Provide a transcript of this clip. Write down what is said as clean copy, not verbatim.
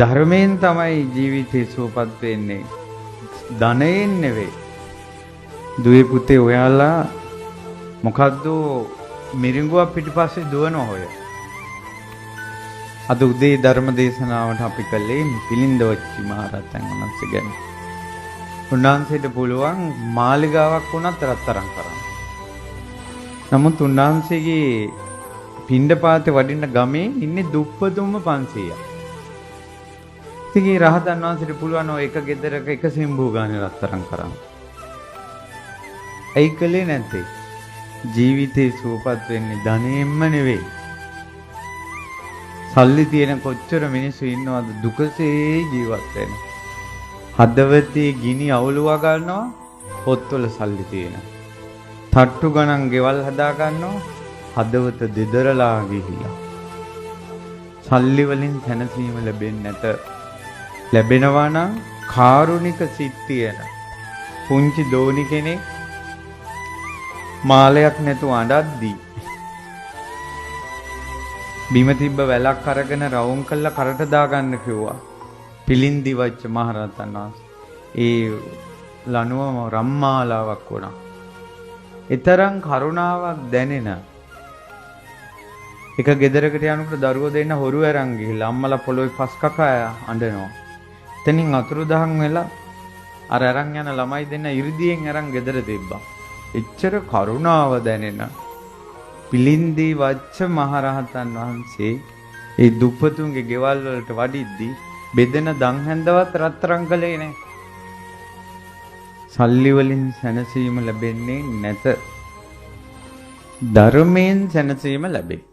ධර්මයෙන් තමයි ජීවිතේ සුවපත් වෙන්නේ. ධනයෙන් නෙවෙයි. දුවේ පුතේ ඔයාලා මොකද්ද මිරිඟුවක් පිටිපස්සේ දුවන හොය. අද උදේ ධර්ම දේශනාවට අපි කළේ පිළින්දවච්චි මහරහතන් වහන්සේ ගැන. උන්වහන්සේට පුළුවන් මාලිගාවක් වුණත් රත්තරන් කරන්න. නමුත් උන්වහන්සේගේ පිණ්ඩපාතේ වඩින්න ගමේ ඉන්නේ දුප්පතුම 500ක්. ඉතින් රහතන් වහන්සේට පුළුවන් ඔය එක ගෙදරක එක සිම්බු ගානේ රත්තරන් කරන්න. ඇයි කළේ නැත්තේ? ජීවිතේ සුවපත් වෙන්නේ ධනෙම්ම නෙවෙයි. සල්ලි තියෙන කොච්චර මිනිස්සු ඉන්නවද දුකසේ ජීවත් වෙන. හදවතේ ගිනි අවුලුවා ගන්නවා පොත්වල සල්ලි තියෙන. තට්ටු ගණන් ගෙවල් හදා ගන්නවා හදවත දෙදරලා ගිහිලා. සල්ලි වලින් සැනසීම ලැබෙන්නේ නැත. ලැබෙනවා නම් කාරුණික සිත් තියෙන පුංචි දෝනි කෙනෙක් මාලයක් නැතුව අඬද්දී බිම තිබ්බ වැලක් අරගෙන රවුම් කළා කරට දාගන්න කිව්වා. පිළින්දිවච්ච මහරහතන් වහන්සේ. ඒ ලනුවම රම්මාලාවක් වුණා. ඊතරම් කරුණාවක් දැනෙන එක ගෙදරකට යනකොට දරුවෝ දෙන්න හොරු අරන් ගිහිල්ලා අම්මලා පොළොවේ පස් කකා අඬනවා. එතනින් අතුරුදහන් වෙලා අර අරන් යන ළමයි දෙන්න 이르දියෙන් අරන් ගෙදර තිබ්බා. එච්චර කරුණාව දැනෙන පිළින්දී වච්ච මහරහතන් වහන්සේ ඒ දුප්පතුන්ගේ ගෙවල් වලට වඩිද්දී බෙදෙන දන් හැන්දවත් රත්තරන් කළේ නැහැ. සල්ලි වලින් සැනසීම ලැබෙන්නේ නැත. ධර්මයෙන් සැනසීම ලැබේ.